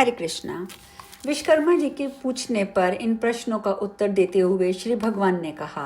हरे कृष्णा। विश्वकर्मा जी के पूछने पर इन प्रश्नों का उत्तर देते हुए श्री भगवान ने कहा,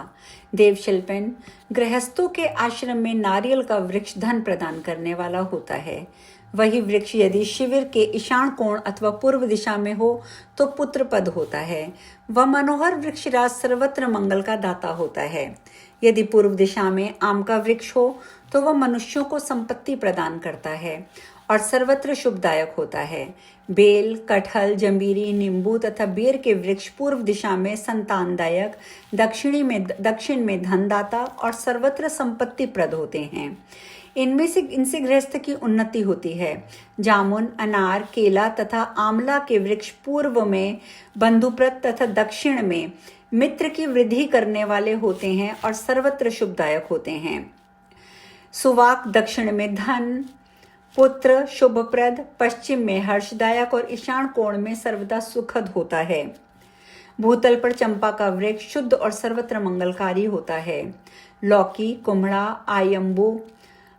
देवशिल्पन, गृहस्थों के आश्रम में नारियल का वृक्ष धन प्रदान करने वाला होता है। वही वृक्ष यदि शिविर के ईशान कोण अथवा पूर्व दिशा में हो तो पुत्र पद होता है। वह मनोहर वृक्षराज सर्वत्र मंगल का दाता होता है। यदि पूर्व दिशा में आम का वृक्ष हो तो वह मनुष्यों को संपत्ति प्रदान करता है और सर्वत्र शुभदायक होता है। बेल, कटहल, जंबीरी, नींबू तथा बेर के वृक्ष पूर्व दिशा में संतानदायक, दक्षिण में धनदाता और सर्वत्र संपत्ति प्रद होते हैं। इनसे गृहस्थ की उन्नति होती है। जामुन, अनार, केला तथा आंवला के वृक्ष पूर्व में बंधुप्रद तथा दक्षिण में मित्र की वृद्धि करने वाले होते हैं और सर्वत्र शुभदायक होते हैं। सुवाक दक्षिण में धन, पुत्र, शुभप्रद, पश्चिम में हर्षदायक और ईशान कोण में सर्वदा सुखद होता है। भूतल पर चंपा का वृक्ष शुद्ध और सर्वत्र मंगलकारी होता है। लौकी, कुम्हड़ा, आयम्बू,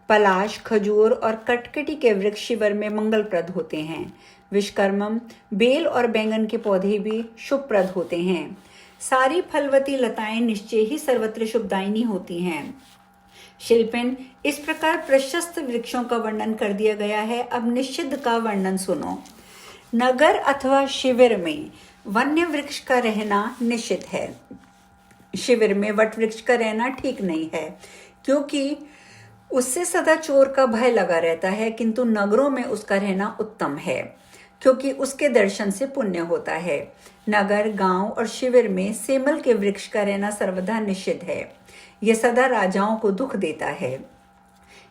पलाश, खजूर और कटकटी के वृक्ष शिविर में मंगलप्रद होते हैं। विश्वकर्मम, बेल और बैंगन के पौधे भी शुभप्रद होते हैं। सारी फलवती लताएं निश्चय ही सर्वत्र शुभदायिनी होती हैं। शिल्पिन, इस प्रकार प्रशस्त वृक्षों का वर्णन कर दिया गया है। अब निषिद्ध का वर्णन सुनो। नगर अथवा शिविर में वन्य वृक्ष का रहना निषिद्ध है। शिविर में वट वृक्ष का रहना ठीक नहीं है, क्योंकि उससे सदा चोर का भय लगा रहता है, किंतु नगरों में उसका रहना उत्तम है, क्योंकि उसके दर्शन से पुण्य होता है। नगर, गांव और शिविर में सेमल के वृक्ष का रहना सर्वदा निषिद्ध है। यह सदा राजाओं को दुख देता है।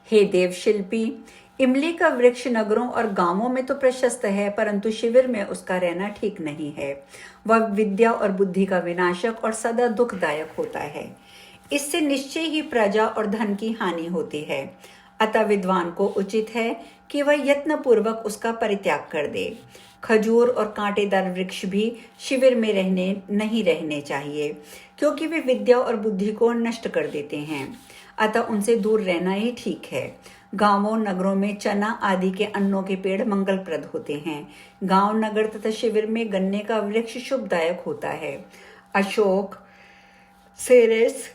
हे देवशिल्पी, इमली का वृक्ष नगरों और गांवों में तो प्रशस्त है, परंतु शिविर में उसका रहना ठीक नहीं है। वह विद्या और बुद्धि का विनाशक और सदा दुखदायक होता है। इससे निश्चय ही प्रजा और धन की हानि होती है। अतः विद्वान को उचित है कि वह यत्न पूर्वक उसका परित्याग कर दे। खजूर और कांटेदार वृक्ष भी शिविर में नहीं रहने चाहिए, क्योंकि वे विद्या और बुद्धि को नष्ट कर देते हैं। अतः उनसे दूर रहना ही ठीक है। गांवों नगरों में चना आदि के अन्नों के पेड़ मंगलप्रद होते हैं। गांव, नगर तथा शिविर में गन्ने का वृक्ष शुभदायक होता है। अशोक, सेरेस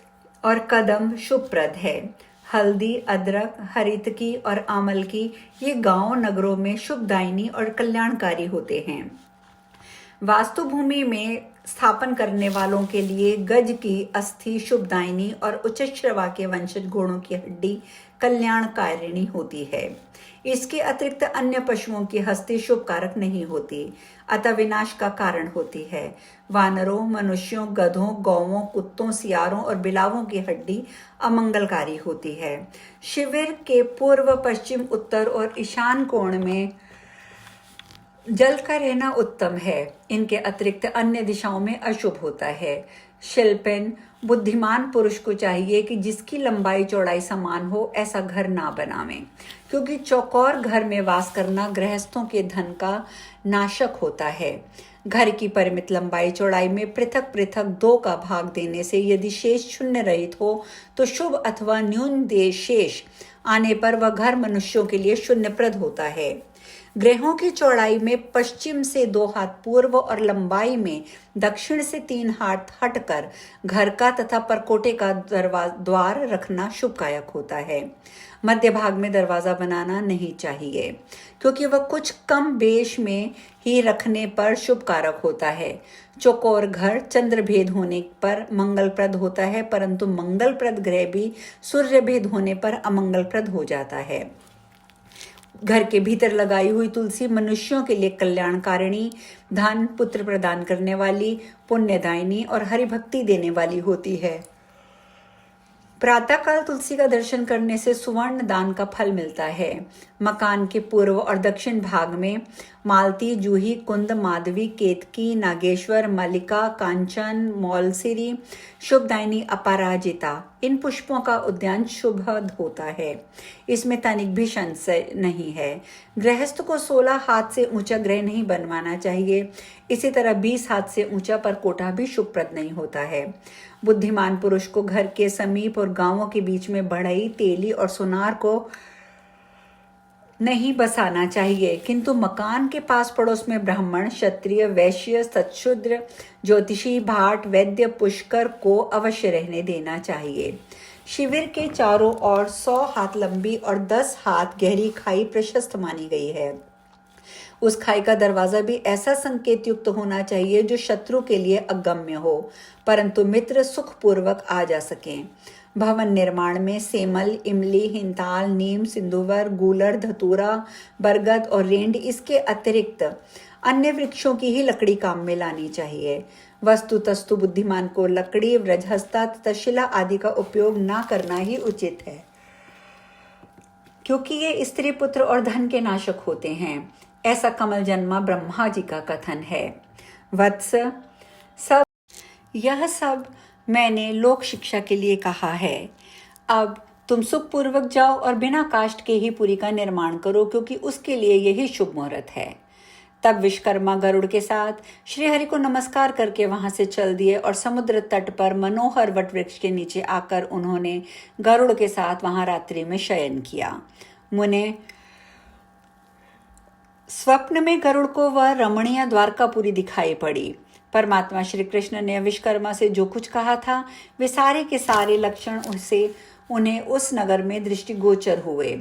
और कदम शुभप्रद है। हल्दी, अदरक, हरितकी और आमल की ये गांव नगरों में शुभदायिनी और कल्याणकारी होते हैं। वास्तु भूमि में स्थापन करने वालों के लिए गज की अस्थि शुभदायिनी और उच्च श्रवा के वंशज घोड़ों की हड्डी कल्याणकारिणी होती है। इसके अतिरिक्त अन्य पशुओं की हस्ती शुभ कारक नहीं होती, अतः विनाश का कारण होती है। वानरों, मनुष्यों, गधों, गौवों, कुत्तों, सियारों और बिलावों की हड्डी अमंगलकारी होती है। शिविर के पूर्व, पश्चिम, उत्तर और ईशान कोण में जल का रहना उत्तम है। इनके अतिरिक्त अन्य दिशाओं में अशुभ होता है। शिल्पिन, बुद्धिमान पुरुष को चाहिए कि जिसकी लंबाई चौड़ाई समान हो ऐसा घर ना बनावें, क्योंकि चौकोर घर में वास करना गृहस्थों के धन का नाशक होता है। घर की परिमित लंबाई चौड़ाई में पृथक पृथक 2 का भाग देने से यदि शेष शून्य रहित हो तो शुभ अथवा न्यून शेष आने पर वह घर मनुष्यों के लिए शून्यप्रद होता है। गृहों की चौड़ाई में पश्चिम से 2 हाथ पूर्व और लंबाई में दक्षिण से 3 हाथ हटकर घर का तथा परकोटे का द्वार रखना शुभकायक होता है। मध्य भाग में दरवाजा बनाना नहीं चाहिए, क्योंकि वह कुछ कम बेश में ही रखने पर शुभ कारक होता है। चौकोर घर चंद्र भेद होने पर मंगलप्रद होता है, परंतु मंगलप्रद ग्रह भी सूर्य भेद होने पर अमंगलप्रद हो जाता है। घर के भीतर लगाई हुई तुलसी मनुष्यों के लिए कल्याणकारिणी, धन, पुत्र प्रदान करने वाली, पुण्यदायिनी और हरिभक्ति देने वाली होती है। प्रातःकाल तुलसी का दर्शन करने से सुवर्ण दान का फल मिलता है। मकान के पूर्व और दक्षिण भाग में मालती, जूही, कुंद, माधवी, केतकी, नागेश्वर, मल्लिका, कांचन, मौलसिरी, शुभदायिनी, अपराजिता, इन पुष्पों का उद्यान शुभ होता है। इसमें तनिक भी संशय नहीं है। गृहस्थ को 16 हाथ से ऊंचा गृह नहीं बनवाना चाहिए। इसी तरह 20 हाथ से ऊंचा परकोटा भी शुभप्रद नहीं होता है। बुद्धिमान पुरुष को घर के समीप और गांवों के बीच में बढ़ई, तेली और सुनार को नहीं बसाना चाहिए, किंतु मकान के पास पड़ोस में ब्राह्मण, क्षत्रिय, वैश्य, सत्शूद्र, ज्योतिषी, भाट, वैद्य, पुष्कर को अवश्य रहने देना चाहिए। शिविर के चारों ओर 100 हाथ लंबी और 10 हाथ गहरी खाई प्रशस्त मानी गई है। उस खाई का दरवाजा भी ऐसा संकेत युक्त होना चाहिए जो शत्रु के लिए अगम्य हो, परंतु मित्र सुखपूर्वक आ जा सकें। भवन निर्माण में सेमल, इमली, हिंताल, नीम, सिंदूवर, गूलर, धतूरा, बरगद और रेंड, इसके अतिरिक्त अन्य वृक्षों की ही लकड़ी काम में लानी चाहिए। वस्तुतस्तु बुद्धिमान को लकड़ी, व्रजहस्ता तथा शिला आदि का उपयोग ना करना ही उचित है, क्योंकि ये स्त्री पुत्र और धन के नाशक होते हैं। ऐसा कमल जन्मा ब्रह्मा जी का कथन है। वत्स, यह सब मैंने लोक शिक्षा के लिए कहा है। अब तुम सुखपूर्वक जाओ और बिना काष्ठ के ही पुरी का निर्माण करो, क्योंकि उसके लिए यही शुभ मुहूर्त है। तब विश्वकर्मा गरुड़ के साथ श्रीहरि को नमस्कार करके वहां से चल दिए और समुद्र तट पर मनोहर वट वृक्ष के नीचे आकर उन्होंने गरुड़ के साथ वहां रात्रि में शयन किया। मुने, स्वप्न में गरुड़ को वह रमणीय द्वारकापुरी दिखाई पड़ी। परमात्मा श्री कृष्ण ने विश्वकर्मा से जो कुछ कहा था वे सारे के सारे लक्षण उन्हें उस नगर में दृष्टिगोचर हुए।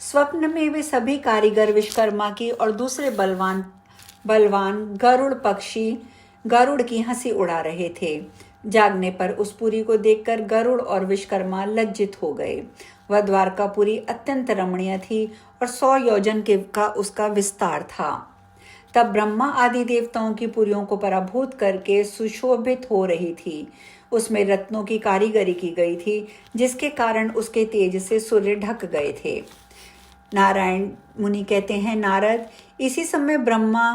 स्वप्न में वे सभी कारीगर विश्वकर्मा की और दूसरे बलवान गरुड़ पक्षी गरुड़ की हंसी उड़ा रहे थे। जागने पर उस पुरी को देखकर गरुड़ और विश्वकर्मा लज्जित हो गए। वह द्वारकापुरी अत्यंत रमणीय थी और 100 योजन का उसका विस्तार था। तब ब्रह्मा आदि देवताओं की पुरियों को पराभूत करके सुशोभित हो रही थी। उसमें रत्नों की कारीगरी की गई थी, जिसके कारण उसके तेज से सूर्य ढक गए थे। नारायण मुनि कहते हैं, नारद, इसी समय ब्रह्मा,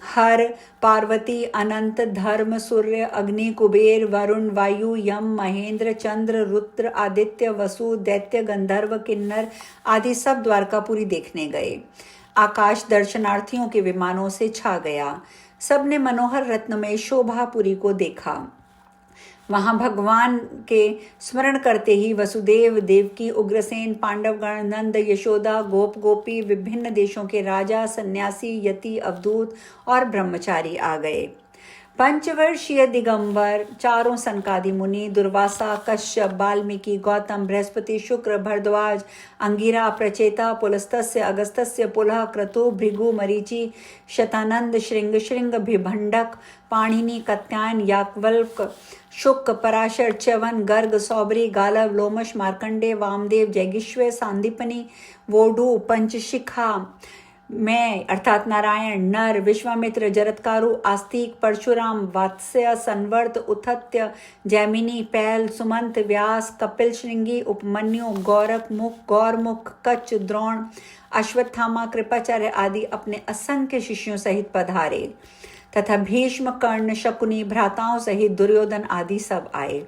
हर, पार्वती, अनंत, धर्म, सूर्य, अग्नि, कुबेर, वरुण, वायु, यम, महेंद्र, चंद्र, रुद्र, आदित्य, वसु, दैत्य, गंधर्व, किन्नर आदि सब द्वारकापुरी देखने गए। आकाश दर्शनार्थियों के विमानों से छा गया। सबने मनोहर रत्नमय शोभापुरी को देखा। वहां भगवान के स्मरण करते ही वसुदेव, देवकी, उग्रसेन, पांडवगण, नंद, यशोदा, गोप गोपी, विभिन्न देशों के राजा, सन्यासी, यति, अवधूत और ब्रह्मचारी आ गए। पंचवर्षीय दिगंबर, चारों सनकादि मुनि, दुर्वासा, कश्यप, वाल्मीकि, गौतम, बृहस्पति, शुक्र, भरद्वाज, अंगिरा, प्रचेता, पुलस्तस्य, अगस्तस्य, पुलह, क्रतु, भृगु, मरीचि, शतानंद, श्रृंग, भिभंडक, पाणिनि, कत्यायन, याज्ञवल्क्य, शुक, पराशर, च्यवन, गर्ग, सौबरी, गालव, लोमश, मार्कंडे, वामदेव, जैगिष्व, सांदीपनि, वोडु, पंचशिखा, मैं अर्थात नारायण, नर, विश्वामित्र, जरत्कारु, आस्तिक, परशुराम, वात्स्य, संवर्त, उथत्य, जैमिनी, पैल, सुमंत, व्यास, कपिल श्रृंगी, उपमन्यु, गौरमुख, कच्छ, द्रोण, अश्वत्थामा, कृपाचार्य आदि अपने असंख्य शिष्यों सहित पधारे तथा भीष्म, कर्ण, शकुनी, भ्राताओं सहित दुर्योधन आदि सब आए।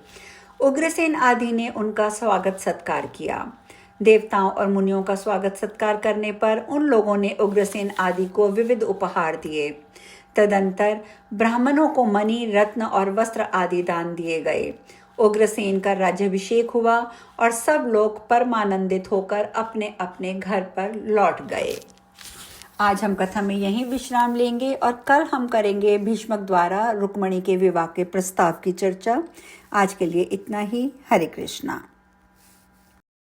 उग्रसेन आदि ने उनका स्वागत सत्कार किया। देवताओं और मुनियों का स्वागत सत्कार करने पर उन लोगों ने उग्रसेन आदि को विविध उपहार दिए। तदंतर ब्राह्मणों को मणि, रत्न और वस्त्र आदि दान दिए गए। उग्रसेन का राज्याभिषेक हुआ और सब लोग परमानंदित होकर अपने अपने घर पर लौट गए। आज हम कथा में यहीं विश्राम लेंगे और कल हम करेंगे भीष्मक द्वारा रुक्मणी के विवाह के प्रस्ताव की चर्चा। आज के लिए इतना ही। हरे कृष्णा।